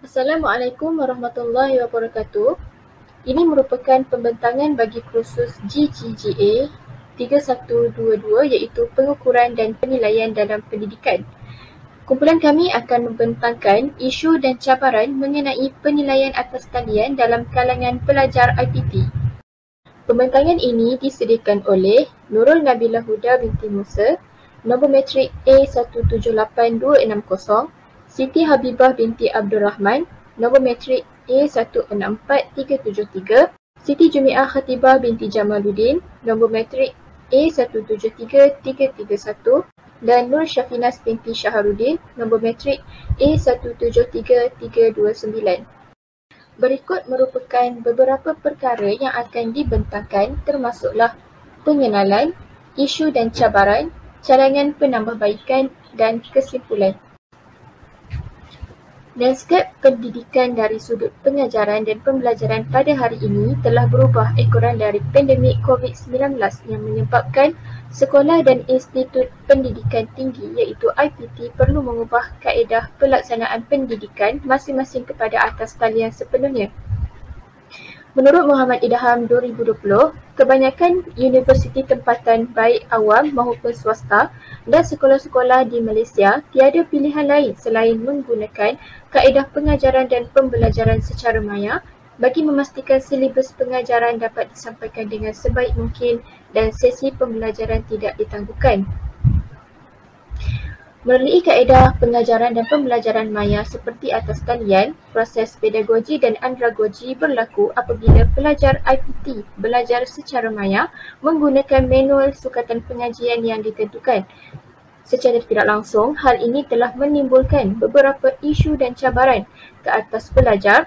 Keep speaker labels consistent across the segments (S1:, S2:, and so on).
S1: Assalamualaikum warahmatullahi wabarakatuh. Ini merupakan pembentangan bagi kursus GGGA 3122 iaitu pengukuran dan penilaian dalam pendidikan. Kumpulan kami akan membentangkan isu dan cabaran mengenai penilaian atas talian dalam kalangan pelajar IPT. Pembentangan ini disediakan oleh Nurul Nabilah Huda binti Musa, nombor matrik A178260, Siti Habibah binti Abdul Rahman, nombor matrik A164373, Siti Jumiah Khatibah binti Jamaluddin, nombor matrik A173331 dan Nur Syafinas binti Syaharuddin, nombor matrik A173329. Berikut merupakan beberapa perkara yang akan dibentangkan termasuklah pengenalan, isu dan cabaran, cadangan penambahbaikan dan kesimpulan. Lanskap pendidikan dari sudut pengajaran dan pembelajaran pada hari ini telah berubah ekoran dari pandemik COVID-19 yang menyebabkan sekolah dan institut pendidikan tinggi iaitu IPT perlu mengubah kaedah pelaksanaan pendidikan masing-masing kepada atas talian sepenuhnya. Menurut Muhammad Idham 2020, kebanyakan universiti tempatan baik awam maupun swasta dan sekolah-sekolah di Malaysia tiada pilihan lain selain menggunakan kaedah pengajaran dan pembelajaran secara maya bagi memastikan silibus pengajaran dapat disampaikan dengan sebaik mungkin dan sesi pembelajaran tidak ditangguhkan. Melalui kaedah pengajaran dan pembelajaran maya seperti atas talian, proses pedagogi dan andragogi berlaku apabila pelajar IPT belajar secara maya menggunakan manual sukatan pengajian yang ditentukan. Secara tidak langsung, hal ini telah menimbulkan beberapa isu dan cabaran ke atas pelajar,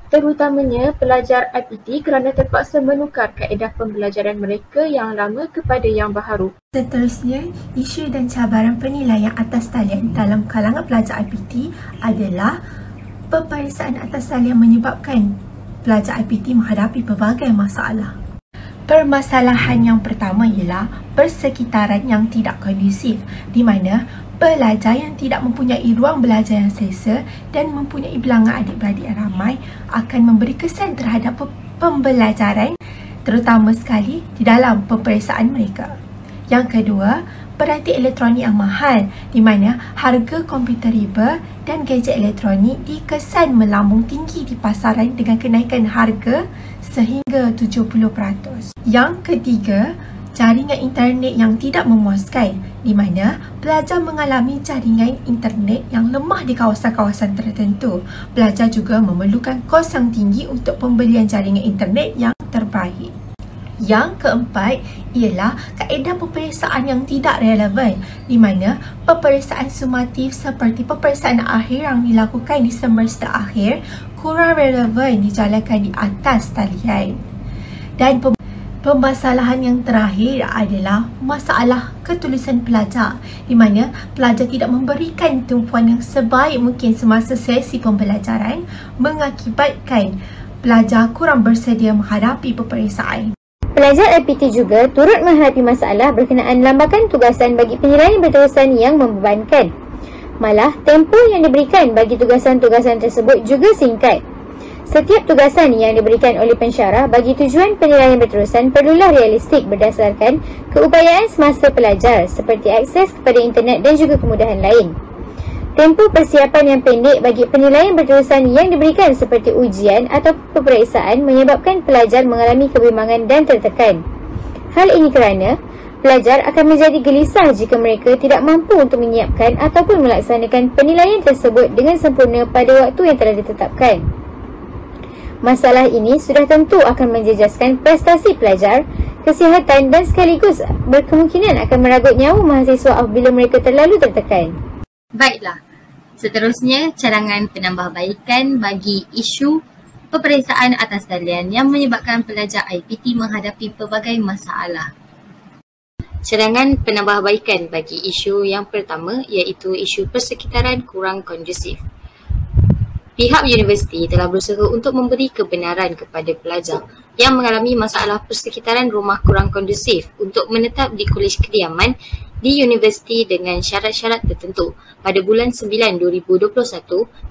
S1: terutamanya pelajar IPT kerana terpaksa menukar kaedah pembelajaran mereka yang lama kepada yang baharu.
S2: Seterusnya, isu dan cabaran penilaian atas talian dalam kalangan pelajar IPT adalah peperiksaan atas talian menyebabkan pelajar IPT menghadapi pelbagai masalah. Permasalahan yang pertama ialah persekitaran yang tidak kondusif, di mana pelajar yang tidak mempunyai ruang belajar yang selesa dan mempunyai bilangan adik-beradik yang ramai akan memberi kesan terhadap pembelajaran, terutama sekali di dalam peperiksaan mereka. Yang kedua, peranti elektronik yang mahal, di mana harga komputer riba dan gadget elektronik dikesan melambung tinggi di pasaran dengan kenaikan harga sehingga 70%. Yang ketiga, jaringan internet yang tidak memuaskan, di mana pelajar mengalami jaringan internet yang lemah di kawasan-kawasan tertentu. Pelajar juga memerlukan kos yang tinggi untuk pembelian jaringan internet yang terbaik. Yang keempat ialah kaedah peperiksaan yang tidak relevan, di mana peperiksaan sumatif seperti peperiksaan akhir yang dilakukan di semester akhir kurang relevan dijalankan di atas talian. Dan permasalahan yang terakhir adalah masalah ketulusan pelajar, di mana pelajar tidak memberikan tumpuan yang sebaik mungkin semasa sesi pembelajaran mengakibatkan pelajar kurang bersedia menghadapi peperiksaan.
S3: Pelajar IPT juga turut menghadapi masalah berkenaan lambakan tugasan bagi penilaian berterusan yang membebankan. Malah, tempoh yang diberikan bagi tugasan-tugasan tersebut juga singkat. Setiap tugasan yang diberikan oleh pensyarah bagi tujuan penilaian berterusan perlulah realistik berdasarkan keupayaan semasa pelajar seperti akses kepada internet dan juga kemudahan lain. Tempoh persiapan yang pendek bagi penilaian berterusan yang diberikan seperti ujian atau peperiksaan menyebabkan pelajar mengalami kebimbangan dan tertekan. Hal ini kerana pelajar akan menjadi gelisah jika mereka tidak mampu untuk menyiapkan ataupun melaksanakan penilaian tersebut dengan sempurna pada waktu yang telah ditetapkan. Masalah ini sudah tentu akan menjejaskan prestasi pelajar, kesihatan dan sekaligus berkemungkinan akan meragut nyawa mahasiswa apabila mereka terlalu tertekan.
S4: Baiklah, seterusnya cadangan penambahbaikan bagi isu peperiksaan atas talian yang menyebabkan pelajar IPT menghadapi pelbagai masalah. Cadangan penambahbaikan bagi isu yang pertama iaitu isu persekitaran kurang kondusif. Pihak universiti telah berusaha untuk memberi kebenaran kepada pelajar yang mengalami masalah persekitaran rumah kurang kondusif untuk menetap di kolej kediaman di universiti dengan syarat-syarat tertentu. Pada bulan 9 2021,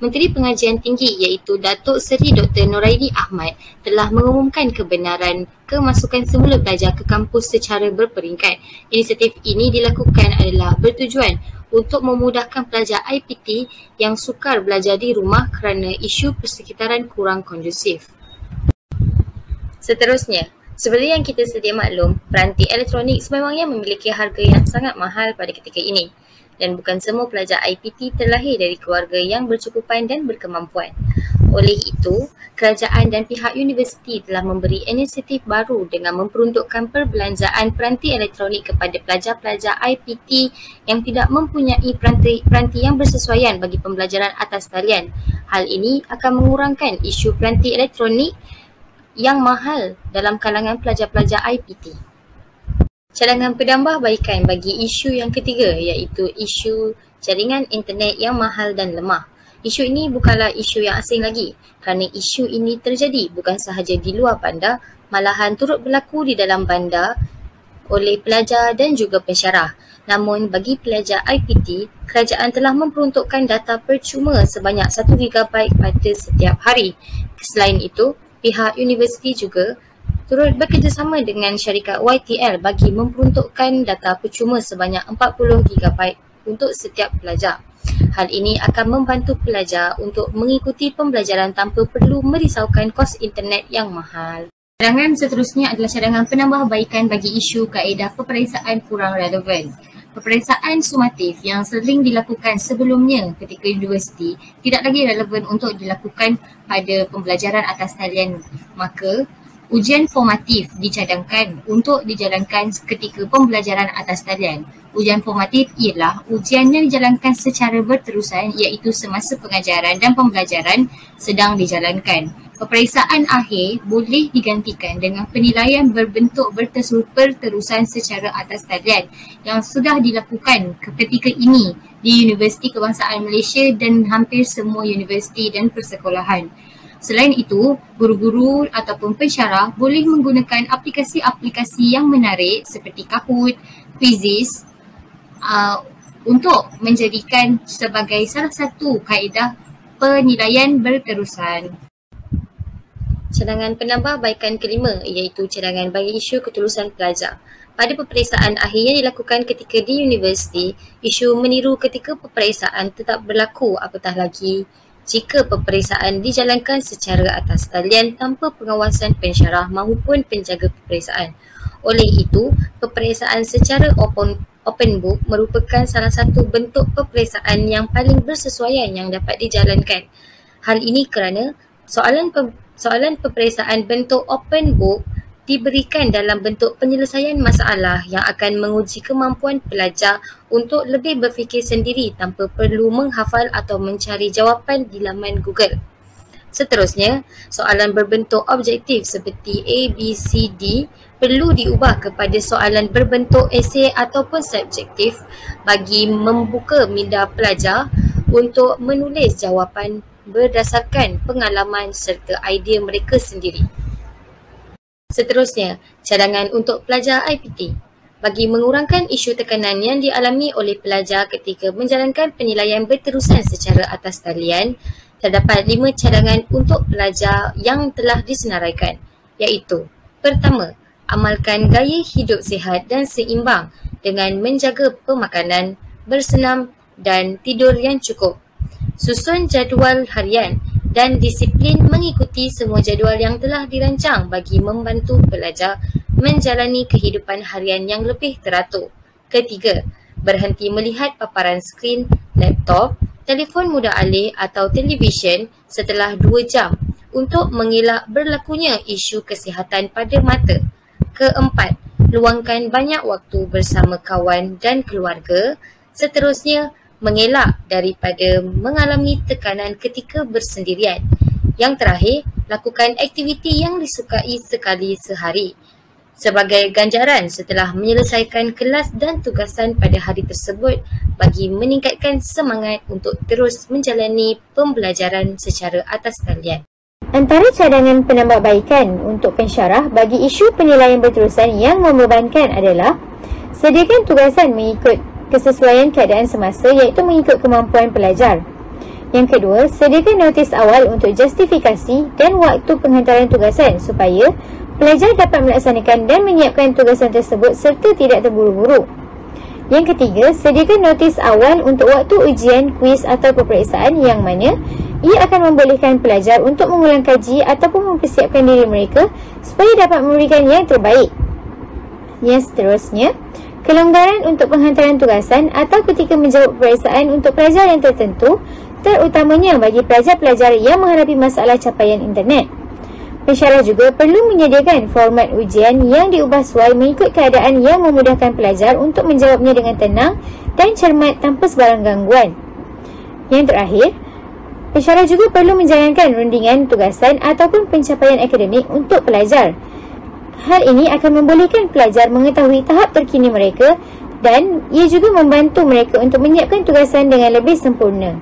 S4: Menteri Pengajian Tinggi iaitu Datuk Seri Dr. Noraini Ahmad telah mengumumkan kebenaran kemasukan semula pelajar ke kampus secara berperingkat. Inisiatif ini dilakukan adalah bertujuan untuk memudahkan pelajar IPT yang sukar belajar di rumah kerana isu persekitaran kurang kondusif. Seterusnya, seperti yang kita sedia maklum, peranti elektronik sememangnya memiliki harga yang sangat mahal pada ketika ini. Dan bukan semua pelajar IPT terlahir dari keluarga yang bercukupan dan berkemampuan. Oleh itu, kerajaan dan pihak universiti telah memberi inisiatif baru dengan memperuntukkan perbelanjaan peranti elektronik kepada pelajar-pelajar IPT yang tidak mempunyai peranti yang bersesuaian bagi pembelajaran atas talian. Hal ini akan mengurangkan isu peranti elektronik yang mahal dalam kalangan pelajar-pelajar IPT. Cadangan penambahbaikan bagi isu yang ketiga iaitu isu jaringan internet yang mahal dan lemah. Isu ini bukanlah isu yang asing lagi kerana isu ini terjadi bukan sahaja di luar bandar, malahan turut berlaku di dalam bandar oleh pelajar dan juga pensyarah. Namun bagi pelajar IPT, kerajaan telah memperuntukkan data percuma sebanyak 1 GB pada setiap hari. Selain itu, pihak universiti juga turut bekerjasama dengan syarikat YTL bagi memperuntukkan data percuma sebanyak 40 GB untuk setiap pelajar. Hal ini akan membantu pelajar untuk mengikuti pembelajaran tanpa perlu merisaukan kos internet yang mahal. Cadangan seterusnya adalah cadangan penambahbaikan bagi isu kaedah peperiksaan kurang relevan. Peperiksaan sumatif yang sering dilakukan sebelumnya ketika universiti tidak lagi relevan untuk dilakukan pada pembelajaran atas talian. Maka, ujian formatif dicadangkan untuk dijalankan ketika pembelajaran atas talian. Ujian formatif ialah ujian yang dijalankan secara berterusan iaitu semasa pengajaran dan pembelajaran sedang dijalankan. Peperiksaan akhir boleh digantikan dengan penilaian berbentuk berterusan secara atas talian yang sudah dilakukan ketika ini di Universiti Kebangsaan Malaysia dan hampir semua universiti dan persekolahan. Selain itu, guru-guru ataupun pensyarah boleh menggunakan aplikasi-aplikasi yang menarik seperti Kahoot, Quizizz untuk menjadikan sebagai salah satu kaedah penilaian berterusan. Cadangan penambahbaikan kelima iaitu cadangan bagi isu ketulusan pelajar. Pada peperiksaan akhir yang dilakukan ketika di universiti, isu meniru ketika peperiksaan tetap berlaku apatah lagi jika peperiksaan dijalankan secara atas talian tanpa pengawasan pensyarah maupun penjaga peperiksaan. Oleh itu, peperiksaan secara open book merupakan salah satu bentuk peperiksaan yang paling bersesuaian yang dapat dijalankan. Hal ini kerana soalan peperiksaan bentuk open book diberikan dalam bentuk penyelesaian masalah yang akan menguji kemampuan pelajar untuk lebih berfikir sendiri tanpa perlu menghafal atau mencari jawapan di laman Google. Seterusnya, soalan berbentuk objektif seperti A, B, C, D perlu diubah kepada soalan berbentuk esei ataupun subjektif bagi membuka minda pelajar untuk menulis jawapan berdasarkan pengalaman serta idea mereka sendiri. Seterusnya, cadangan untuk pelajar IPT. Bagi mengurangkan isu tekanan yang dialami oleh pelajar ketika menjalankan penilaian berterusan secara atas talian, terdapat 5 cadangan untuk pelajar yang telah disenaraikan, iaitu: pertama, amalkan gaya hidup sihat dan seimbang dengan menjaga pemakanan, bersenam dan tidur yang cukup. Susun jadual harian dan disiplin mengikuti semua jadual yang telah dirancang bagi membantu pelajar menjalani kehidupan harian yang lebih teratur. Ketiga, berhenti melihat paparan skrin, laptop, telefon mudah alih atau televisyen setelah 2 jam untuk mengelak berlakunya isu kesihatan pada mata. Keempat, luangkan banyak waktu bersama kawan dan keluarga. Seterusnya, mengelak daripada mengalami tekanan ketika bersendirian. Yang terakhir, lakukan aktiviti yang disukai sekali sehari sebagai ganjaran setelah menyelesaikan kelas dan tugasan pada hari tersebut bagi meningkatkan semangat untuk terus menjalani pembelajaran secara atas talian.
S3: Antara cadangan penambahbaikan untuk pensyarah bagi isu penilaian berterusan yang membebankan adalah Sediakan tugasan mengikut kesesuaian keadaan semasa, iaitu mengikut kemampuan pelajar. Yang kedua, sediakan notis awal untuk justifikasi dan waktu penghantaran tugasan supaya pelajar dapat melaksanakan dan menyiapkan tugasan tersebut serta tidak terburu-buru. Yang ketiga, sediakan notis awal untuk waktu ujian, kuis atau peperiksaan yang mana ia akan membolehkan pelajar untuk mengulang kaji ataupun mempersiapkan diri mereka supaya dapat memberikan yang terbaik. Yang seterusnya, kelonggaran untuk penghantaran tugasan atau ketika menjawab peperiksaan untuk pelajar yang tertentu, terutamanya bagi pelajar-pelajar yang menghadapi masalah capaian internet. Pensyarah juga perlu menyediakan format ujian yang diubah sesuai mengikut keadaan yang memudahkan pelajar untuk menjawabnya dengan tenang dan cermat tanpa sebarang gangguan. Yang terakhir, pensyarah juga perlu menjalankan rundingan tugasan ataupun pencapaian akademik untuk pelajar. Hal ini akan membolehkan pelajar mengetahui tahap terkini mereka dan ia juga membantu mereka untuk menyiapkan tugasan dengan lebih sempurna.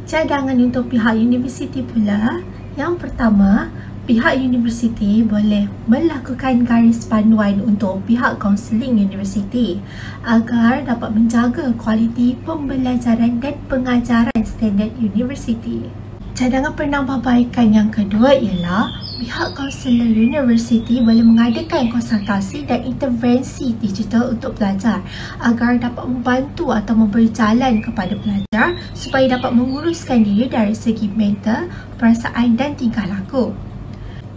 S2: Cadangan untuk pihak universiti pula. Yang pertama, pihak universiti boleh melakukan garis panduan untuk pihak kaunseling universiti agar dapat menjaga kualiti pembelajaran dan pengajaran standard universiti. Cadangan penambahbaikan yang kedua ialah pihak kaunselor universiti boleh mengadakan konsultasi dan intervensi digital untuk pelajar agar dapat membantu atau memberi jalan kepada pelajar supaya dapat menguruskan diri dari segi mental, perasaan dan tingkah laku.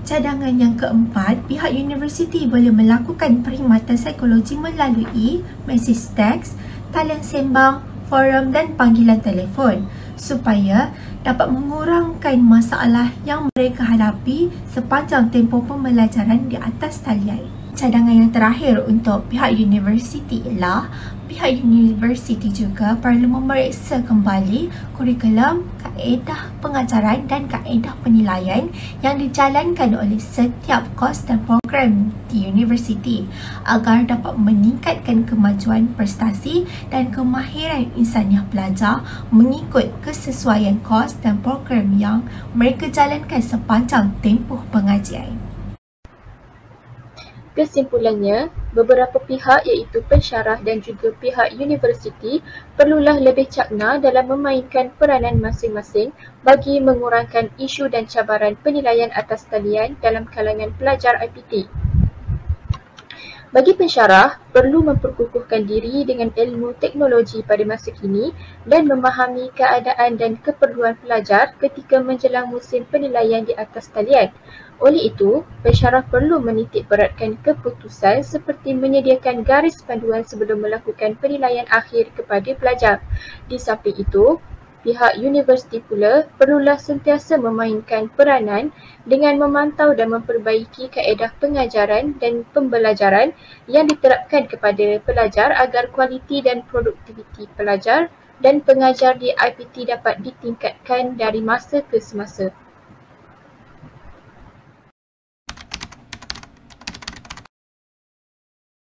S2: Cadangan yang keempat, pihak universiti boleh melakukan perkhidmatan psikologi melalui mesej teks, talian sembang, forum dan panggilan telefon supaya dapat mengurangkan masalah yang mereka hadapi sepanjang tempoh pembelajaran di atas talian. Cadangan yang terakhir untuk pihak universiti ialah pihak universiti juga perlu memeriksa kembali kurikulum, kaedah pengajaran dan kaedah penilaian yang dijalankan oleh setiap kos dan program di universiti agar dapat meningkatkan kemajuan prestasi dan kemahiran insaniah pelajar mengikut kesesuaian kos dan program yang mereka jalankan sepanjang tempoh pengajian.
S1: Kesimpulannya, beberapa pihak iaitu pensyarah dan juga pihak universiti perlulah lebih cakna dalam memainkan peranan masing-masing bagi mengurangkan isu dan cabaran penilaian atas talian dalam kalangan pelajar IPT. Bagi pensyarah, perlu memperkukuhkan diri dengan ilmu teknologi pada masa kini dan memahami keadaan dan keperluan pelajar ketika menjelang musim penilaian di atas talian. Oleh itu, pensyarah perlu menitik beratkan keputusan seperti menyediakan garis panduan sebelum melakukan penilaian akhir kepada pelajar. Di samping itu, pihak universiti pula perlulah sentiasa memainkan peranan dengan memantau dan memperbaiki kaedah pengajaran dan pembelajaran yang diterapkan kepada pelajar agar kualiti dan produktiviti pelajar dan pengajar di IPT dapat ditingkatkan dari masa ke semasa.